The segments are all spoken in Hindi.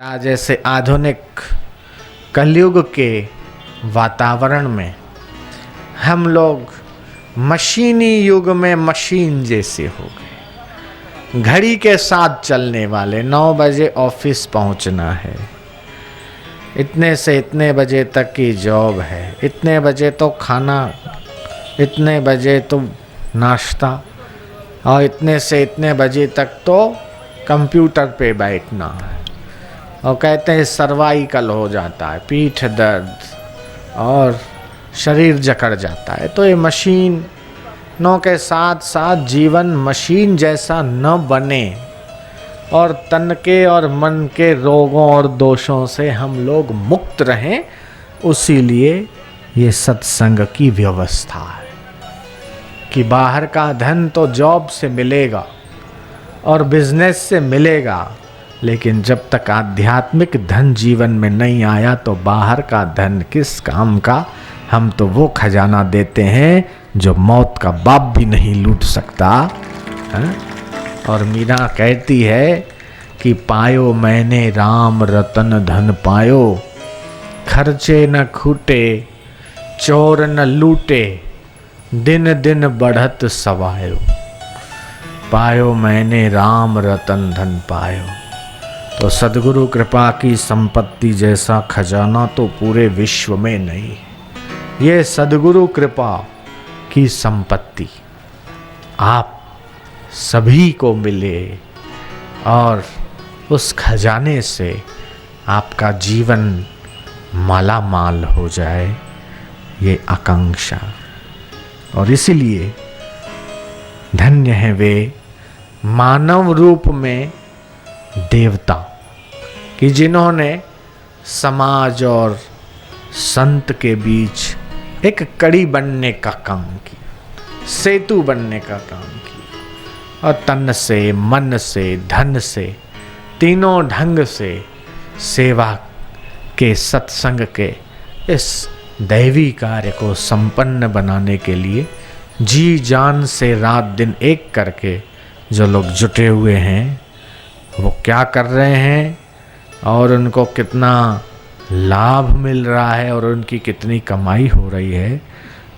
जैसे आधुनिक कलयुग के वातावरण में हम लोग मशीनी युग में मशीन जैसे हो गए। घड़ी के साथ चलने वाले, 9 बजे ऑफिस पहुंचना है, इतने से इतने बजे तक की जॉब है, इतने बजे तो खाना, इतने बजे तो नाश्ता और इतने से इतने बजे तक तो कंप्यूटर पे बैठना है। और कहते हैं सर्वाइकल हो जाता है, पीठ दर्द और शरीर जकड़ जाता है। तो ये मशीनों के साथ साथ जीवन मशीन जैसा न बने और तन के और मन के रोगों और दोषों से हम लोग मुक्त रहें, उसी लिए ये सत्संग की व्यवस्था है कि बाहर का धन तो जॉब से मिलेगा और बिजनेस से मिलेगा, लेकिन जब तक आध्यात्मिक धन जीवन में नहीं आया तो बाहर का धन किस काम का। हम तो वो खजाना देते हैं जो मौत का बाप भी नहीं लूट सकता है? और मीरा कहती है कि पायो मैंने राम रतन धन पायो, खर्चे न खूटे चोर न लूटे, दिन दिन बढ़त सवायो। पायो मैंने राम रतन धन पायो। तो सद्गुरु कृपा की संपत्ति जैसा खजाना तो पूरे विश्व में नहीं है। ये सद्गुरु कृपा की संपत्ति आप सभी को मिले और उस खजाने से आपका जीवन माला माल हो जाए, ये आकांक्षा। और इसीलिए धन्य है वे मानव रूप में देवता कि जिन्होंने समाज और संत के बीच एक कड़ी बनने का काम किया, सेतु बनने का काम किया, और तन से, मन से, धन से, तीनों ढंग से सेवा के, सत्संग के इस दैवी कार्य को संपन्न बनाने के लिए जी जान से रात दिन एक करके जो लोग जुटे हुए हैं, वो क्या कर रहे हैं और उनको कितना लाभ मिल रहा है और उनकी कितनी कमाई हो रही है,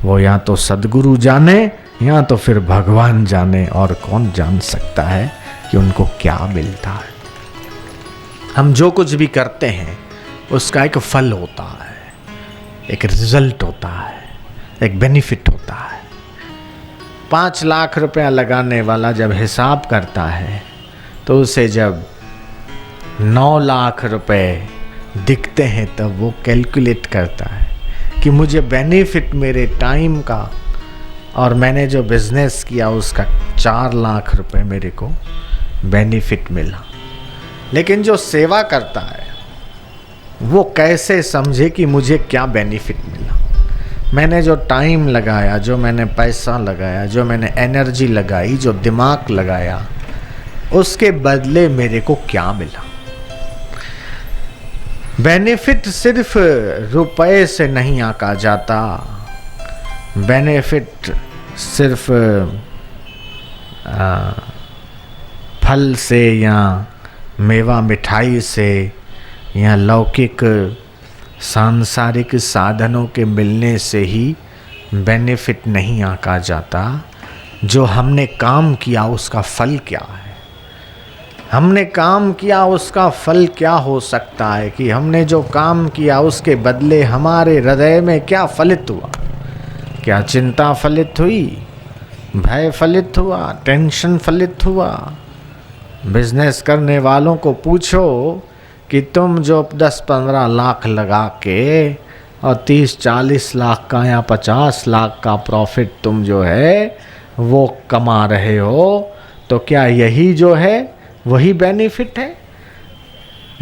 वो या तो सद्गुरु जाने या तो फिर भगवान जाने, और कौन जान सकता है कि उनको क्या मिलता है। हम जो कुछ भी करते हैं उसका एक फल होता है, एक रिजल्ट होता है, एक बेनिफिट होता है। 5 लाख रुपया लगाने वाला जब हिसाब करता है तो उसे जब 9 लाख रुपए दिखते हैं तब वो कैलकुलेट करता है कि मुझे बेनिफिट मेरे टाइम का और मैंने जो बिजनेस किया उसका 4 लाख रुपए मेरे को बेनिफिट मिला। लेकिन जो सेवा करता है वो कैसे समझे कि मुझे क्या बेनिफिट मिला। मैंने जो टाइम लगाया, जो मैंने पैसा लगाया, जो मैंने एनर्जी लगाई, जो दिमाग लगाया, उसके बदले मेरे को क्या मिला। बेनिफिट सिर्फ रुपए से नहीं आका जाता, बेनिफिट सिर्फ फल से या मेवा मिठाई से या लौकिक सांसारिक साधनों के मिलने से ही बेनिफिट नहीं आका जाता। जो हमने काम किया उसका फल क्या है, हमने काम किया उसका फल क्या हो सकता है, कि हमने जो काम किया उसके बदले हमारे हृदय में क्या फलित हुआ। क्या चिंता फलित हुई, भय फलित हुआ, टेंशन फलित हुआ। बिजनेस करने वालों को पूछो कि तुम जो 10-15 लाख लगा के और 30-40 लाख का या 50 लाख का प्रॉफिट तुम जो है वो कमा रहे हो, तो क्या यही जो है वही बेनिफिट है।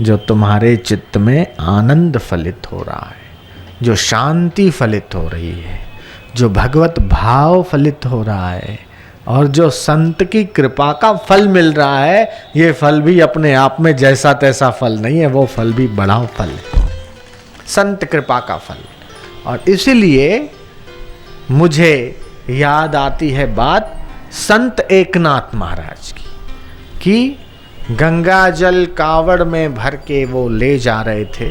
जो तुम्हारे चित्त में आनंद फलित हो रहा है, जो शांति फलित हो रही है, जो भगवत भाव फलित हो रहा है और जो संत की कृपा का फल मिल रहा है, ये फल भी अपने आप में जैसा तैसा फल नहीं है, वो फल भी बड़ा फल है, संत कृपा का फल। और इसीलिए मुझे याद आती है बात संत एकनाथ महाराज की कि गंगा जल कावड़ में भर के वो ले जा रहे थे।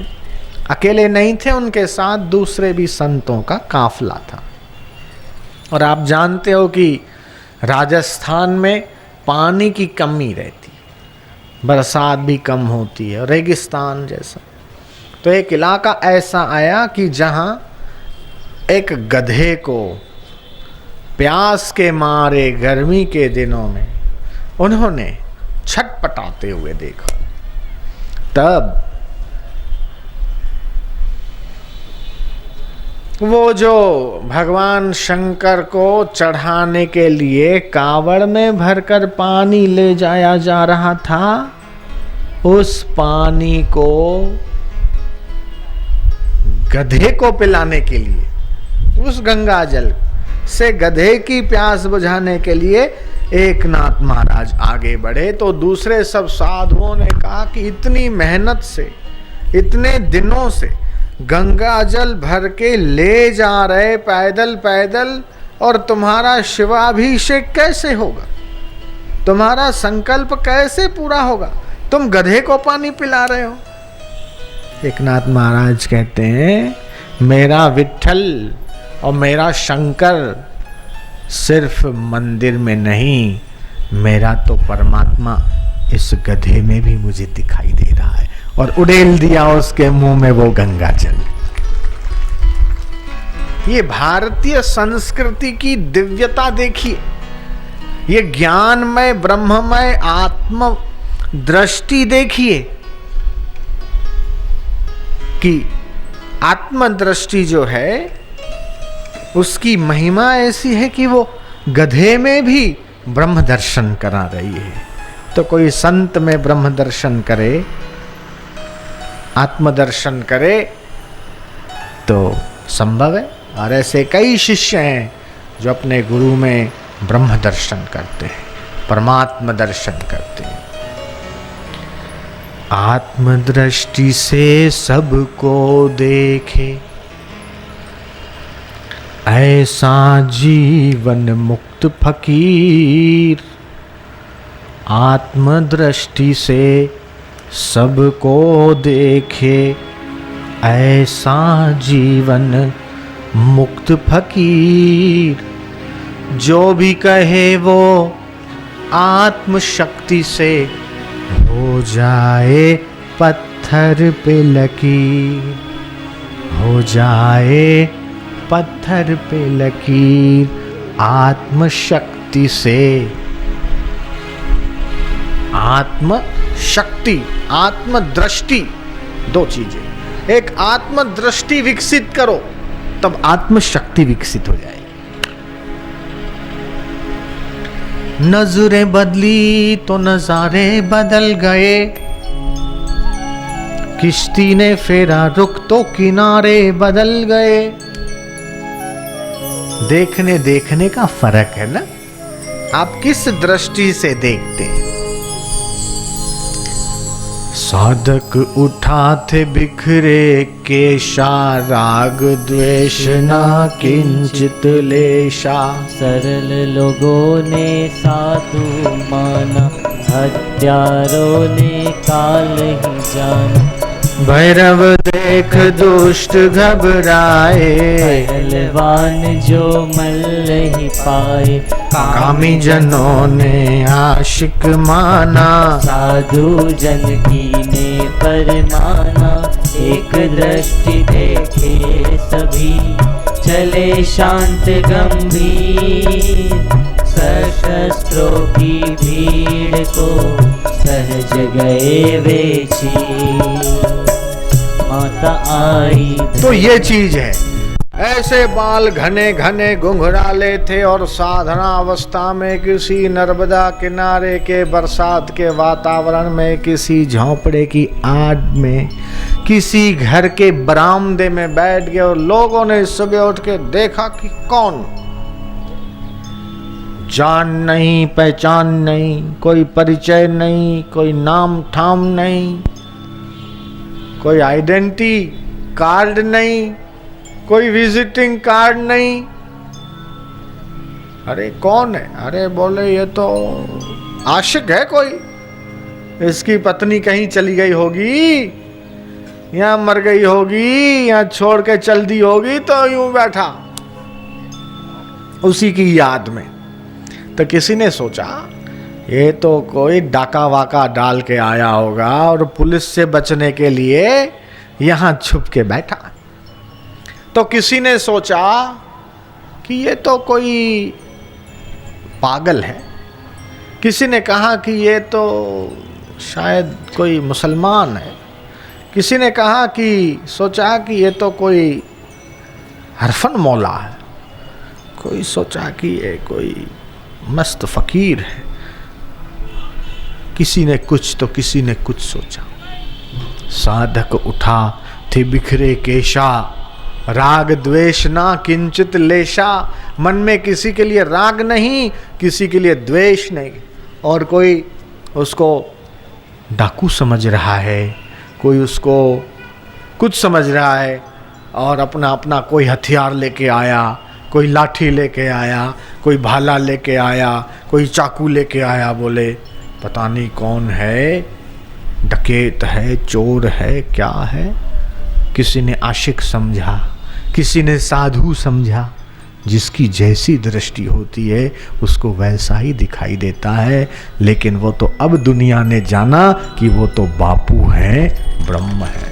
अकेले नहीं थे, उनके साथ दूसरे भी संतों का काफिला था। और आप जानते हो कि राजस्थान में पानी की कमी रहती है, बरसात भी कम होती है, रेगिस्तान जैसा। तो एक इलाका ऐसा आया कि जहाँ एक गधे को प्यास के मारे गर्मी के दिनों में उन्होंने छटपटाते हुए देखा। तब वो जो भगवान शंकर को चढ़ाने के लिए कावड़ में भरकर पानी ले जाया जा रहा था, उस पानी को गधे को पिलाने के लिए, उस गंगा जल से गधे की प्यास बुझाने के लिए एकनाथ महाराज आगे बढ़े। तो दूसरे सब साधुओं ने कहा कि इतनी मेहनत से, इतने दिनों से गंगा जल भर के ले जा रहे पैदल पैदल, और तुम्हारा शिवाभिषेक कैसे होगा, तुम्हारा संकल्प कैसे पूरा होगा, तुम गधे को पानी पिला रहे हो। एकनाथ महाराज कहते हैं, मेरा विट्ठल और मेरा शंकर सिर्फ मंदिर में नहीं, मेरा तो परमात्मा इस गधे में भी मुझे दिखाई दे रहा है। और उड़ेल दिया उसके मुंह में वो गंगा जल। ये भारतीय संस्कृति की दिव्यता देखिए, ये ज्ञानमय ब्रह्ममय आत्म दृष्टि देखिए कि आत्मदृष्टि जो है उसकी महिमा ऐसी है कि वो गधे में भी ब्रह्म दर्शन करा रही है। तो कोई संत में ब्रह्म दर्शन करे, आत्मदर्शन करे तो संभव है। और ऐसे कई शिष्य हैं जो अपने गुरु में ब्रह्म दर्शन करते हैं, परमात्म दर्शन करते हैं। आत्मदृष्टि से सबको देखे, ऐसा जीवन मुक्त फकीर। आत्मदृष्टि से सबको देखे, ऐसा जीवन मुक्त फकीर। जो भी कहे वो आत्मशक्ति से हो जाए पत्थर पे लकीर, हो जाए पत्थर पे लकीर। आत्मशक्ति से, आत्मशक्ति, आत्मदृष्टि, दो चीजें। एक आत्मदृष्टि विकसित करो तब आत्मशक्ति विकसित हो जाएगी। नजरें बदली तो नजारे बदल गए, किश्ती ने फेरा रुख तो किनारे बदल गए। देखने देखने का फर्क है ना, आप किस दृष्टि से देखते हैं। साधक उठा थे बिखरे केशा, राग द्वेष ना किंचित लेशा। सरल लोगों ने साधु माना, हत्यारों ने काल ही जाना। भैरव देख दुष्ट घबराए, पहलवान जो मल्ल ही पाए। कामी जनों ने आशिक माना, साधु जन की ने परमाना। एक दृष्टि देखे सभी, चले शांत गंभीर। सशस्त्रों की भीड़ को सहज गए बेची। माता आई तो ये चीज है। ऐसे बाल घने घने घुंघराले थे और साधना अवस्था में किसी नर्मदा किनारे के बरसात के वातावरण में, किसी झोंपड़े की आड़ में, किसी घर के बरामदे में बैठ गए। और लोगों ने सुबह उठ के देखा कि कौन, जान नहीं, पहचान नहीं, कोई परिचय नहीं, कोई नाम ठाम नहीं, कोई आइडेंटिटी कार्ड नहीं, कोई विजिटिंग कार्ड नहीं। अरे कौन है? अरे बोले ये तो आशिक है कोई। इसकी पत्नी कहीं चली गई होगी, या मर गई होगी, या छोड़ के चल दी होगी, तो यूं बैठा उसी की याद में। तो किसी ने सोचा ये तो कोई डाका वाका डाल के आया होगा और पुलिस से बचने के लिए यहां छुप के बैठा। तो किसी ने सोचा कि ये तो कोई पागल है। किसी ने कहा कि ये तो शायद कोई मुसलमान है। किसी ने कहा कि सोचा कि ये तो कोई हरफन मौला है। कोई सोचा कि ये कोई मस्त फकीर है। किसी ने कुछ तो किसी ने कुछ सोचा। साधक उठा थे बिखरे केशा, राग द्वेष ना किंचित लेशा। मन में किसी के लिए राग नहीं, किसी के लिए द्वेष नहीं। और कोई उसको डाकू समझ रहा है, कोई उसको कुछ समझ रहा है, और अपना अपना कोई हथियार लेके आया, कोई लाठी लेके आया, कोई भाला लेके आया, कोई चाकू लेके आया। बोले पता नहीं कौन है, डकैत है, चोर है, क्या है। किसी ने आशिक समझा, किसी ने साधु समझा। जिसकी जैसी दृष्टि होती है उसको वैसा ही दिखाई देता है। लेकिन वो तो अब दुनिया ने जाना कि वो तो बापू है, ब्रह्म है।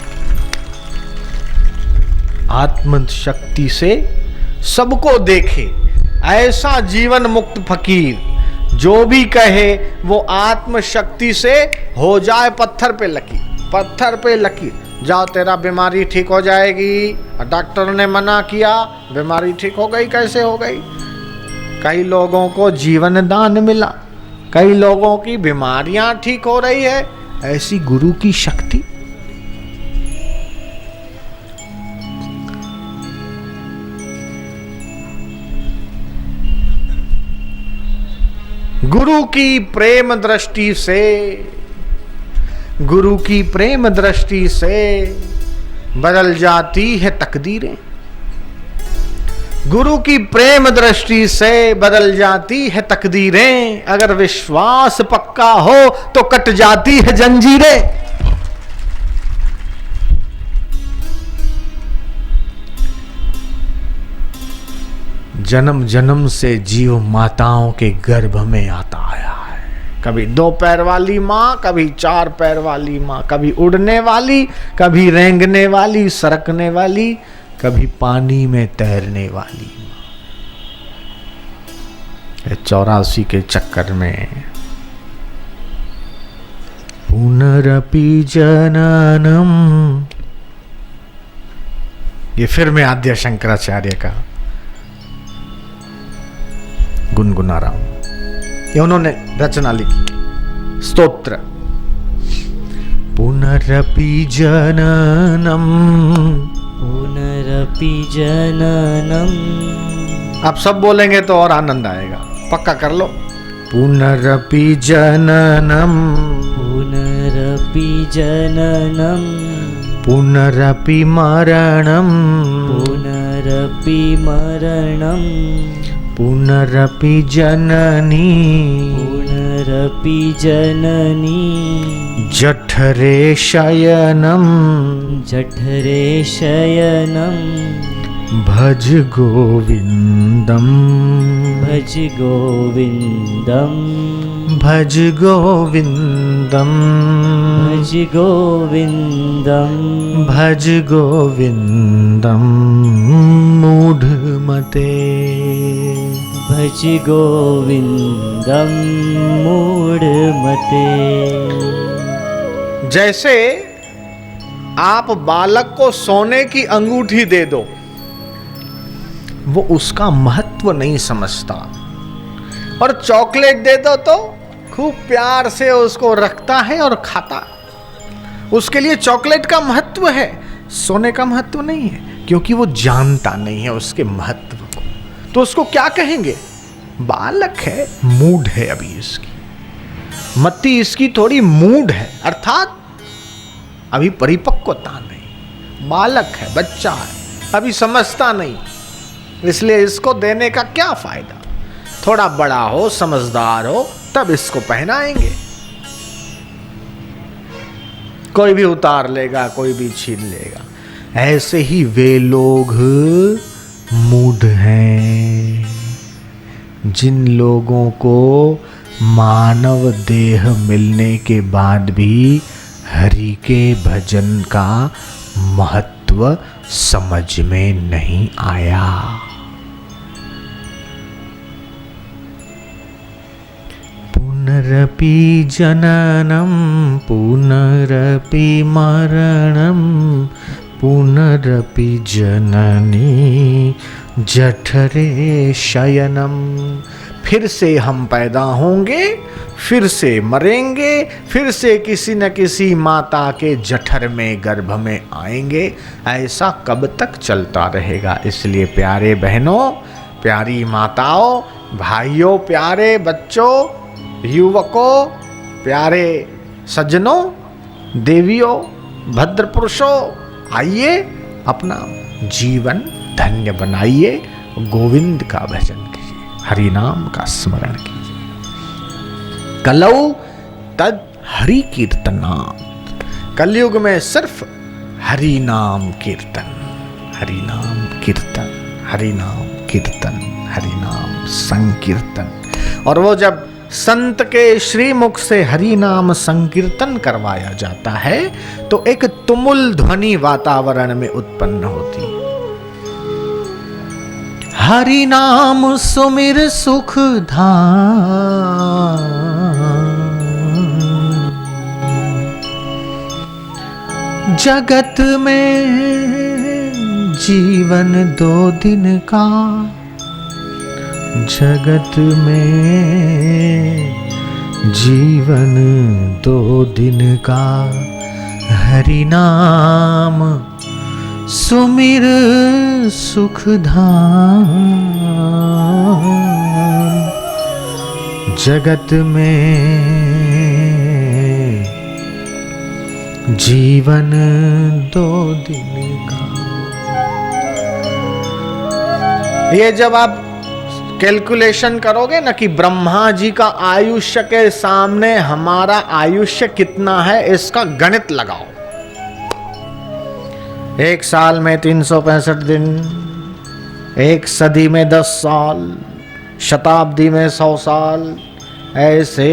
आत्म शक्ति से सबको देखे, ऐसा जीवन मुक्त फकीर जो भी कहे वो आत्म शक्ति से हो जाए पत्थर पे लकीर। पत्थर पे लकीर, जाओ तेरा बीमारी ठीक हो जाएगी। डॉक्टर ने मना किया, बीमारी ठीक हो गई। कैसे हो गई? कई लोगों को जीवन दान मिला, कई लोगों की बीमारियां ठीक हो रही है। ऐसी गुरु की शक्ति। गुरु की प्रेम दृष्टि से, गुरु की प्रेम दृष्टि से बदल जाती है तकदीरें। गुरु की प्रेम दृष्टि से बदल जाती है तकदीरें। अगर विश्वास पक्का हो तो कट जाती है जंजीरें। जन्म जन्म से जीव माताओं के गर्भ में आता आया है। कभी 2 पैर वाली माँ, कभी 4 पैर वाली माँ, कभी उड़ने वाली, कभी रेंगने वाली, सरकने वाली, कभी पानी में तैरने वाली माँ। 84 के चक्कर में पुनरपि जननम, ये फिर मैं आद्य शंकराचार्य का गुनगुना रहा हूं। ये उन्होंने रचना लिखी, स्तोत्र। पुनरपि जननम, पुनरपि जननम। आप सब बोलेंगे तो और आनंद आएगा, पक्का कर लो। पुनरपि जननम, पुनरपि जननम, पुनरपि मरणम, पुनरपि मरणम, पुनरपि जननी, पुनरपि जननी। जठरे शयनम, जठरे शयनम। भज गोविंदम, भज गोविंदम, भज गोविंदम, भज गोविंदम, भज गोविंदम मूढ़मते। भज गोविंदम मूढ़मते। जैसे आप बालक को सोने की अंगूठी दे दो, वो उसका महत्व नहीं समझता, और चॉकलेट दे दो तो खूब प्यार से उसको रखता है और खाता। उसके लिए चॉकलेट का महत्व है, सोने का महत्व नहीं है, क्योंकि वो जानता नहीं है उसके महत्व को। तो उसको क्या कहेंगे? बालक है, मूड है अभी इसकी, मति इसकी थोड़ी मूड है, अर्थात अभी परिपक्वता नहीं, बालक है, बच्चा है, अभी समझता नहीं। इसलिए इसको देने का क्या फायदा? थोड़ा बड़ा हो, समझदार हो, तब इसको पहनाएंगे। कोई भी उतार लेगा, कोई भी छीन लेगा। ऐसे ही वे लोग मूढ़ हैं जिन लोगों को मानव देह मिलने के बाद भी हरि के भजन का महत्व समझ में नहीं आया। पुनरपि जननम पुनरपि मरणम पुनरपि जननी जठरे शयनम। फिर से हम पैदा होंगे, फिर से मरेंगे, फिर से किसी न किसी माता के जठर में, गर्भ में आएंगे। ऐसा कब तक चलता रहेगा? इसलिए प्यारे बहनों, प्यारी माताओं, भाइयों, प्यारे बच्चों, युवकों, प्यारे सज्जनों, देवियों, भद्र पुरुषों, आइए अपना जीवन धन्य बनाइए। गोविंद का भजन कीजिए, हरि नाम का स्मरण कीजिए। कलौ तद हरि कीर्तनात्। कलयुग में सिर्फ हरि नाम कीर्तन, हरि नाम कीर्तन, हरि नाम कीर्तन, हरि नाम संकीर्तन। और वो जब संत के श्रीमुख से हरि नाम संकीर्तन करवाया जाता है तो एक तुमुल ध्वनि वातावरण में उत्पन्न होती है। हरि नाम सुमिर सुख धाम, जगत में जीवन 2 दिन का, जगत में जीवन 2 दिन का। हरि नाम सुमिर सुख धाम, जगत में जीवन 2 दिन का। ये जब आप कैलकुलेशन करोगे ना कि ब्रह्मा जी का आयुष्य के सामने हमारा आयुष्य कितना है, इसका गणित लगाओ। 1 साल में 365 दिन, 1 सदी में 10 साल, शताब्दी में 100 साल, ऐसे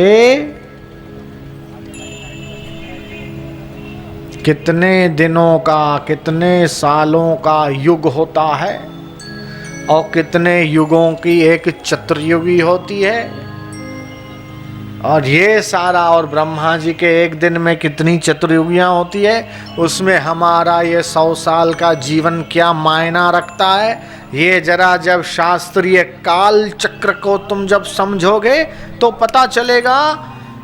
कितने दिनों का, कितने सालों का युग होता है और कितने युगों की एक चतुर्युगी होती है। और ये सारा, और ब्रह्मा जी के एक दिन में कितनी चतुर्युगियां होती है, उसमें हमारा ये 100 साल का जीवन क्या मायना रखता है। ये जरा जब शास्त्रीय काल चक्र को तुम जब समझोगे तो पता चलेगा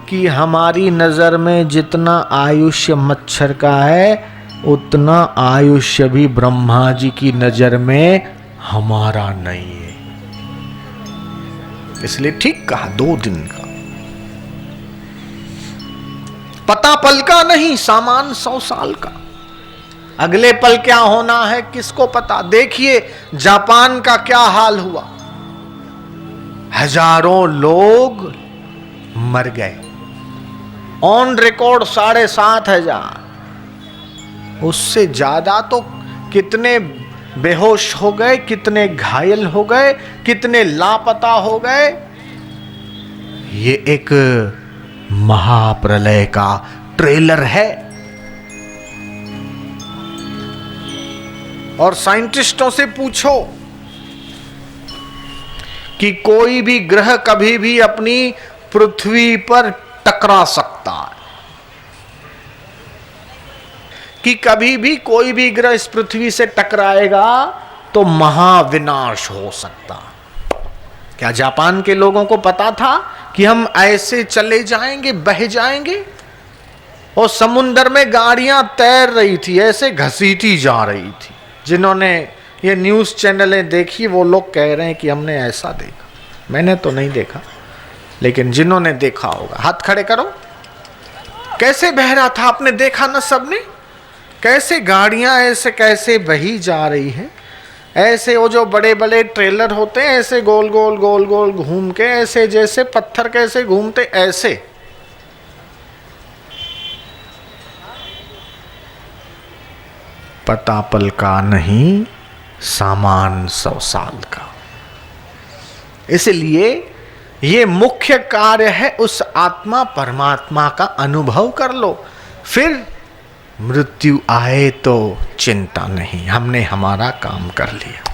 कि हमारी नजर में जितना आयुष्य मच्छर का है उतना आयुष्य भी ब्रह्मा जी की नजर में हमारा नहीं है। इसलिए ठीक कहा, 2 दिन का। पता पल का नहीं, सामान 100 साल का। अगले पल क्या होना है किसको पता। देखिए जापान का क्या हाल हुआ, हजारों लोग मर गए, ऑन रिकॉर्ड 7,500। उससे ज्यादा तो कितने बेहोश हो गए, कितने घायल हो गए, कितने लापता हो गए। ये एक महाप्रलय का ट्रेलर है। और साइंटिस्टों से पूछो कि कोई भी ग्रह कभी भी अपनी पृथ्वी पर टकरा सकता है, कि कभी भी कोई भी ग्रह इस पृथ्वी से टकराएगा तो महाविनाश हो सकता। क्या जापान के लोगों को पता था कि हम ऐसे चले जाएंगे, बह जाएंगे? और समुद्र में गाड़ियां तैर रही थी, ऐसे घसीटी जा रही थी। जिन्होंने ये न्यूज़ चैनलें देखी वो लोग कह रहे हैं कि हमने ऐसा देखा। मैंने तो नहीं देखा, लेकिन जिन्होंने देखा होगा हाथ खड़े करो। कैसे बह रहा था, आपने देखा ना सबने? कैसे गाड़ियां ऐसे कैसे बही जा रही है, ऐसे वो जो बड़े बड़े ट्रेलर होते हैं ऐसे गोल गोल गोल गोल घूम के, ऐसे जैसे पत्थर कैसे घूमते ऐसे। पता पल का नहीं, सामान 100 साल का। इसलिए ये मुख्य कार्य है, उस आत्मा परमात्मा का अनुभव कर लो, फिर मृत्यु आए तो चिंता नहीं, हमने हमारा काम कर लिया।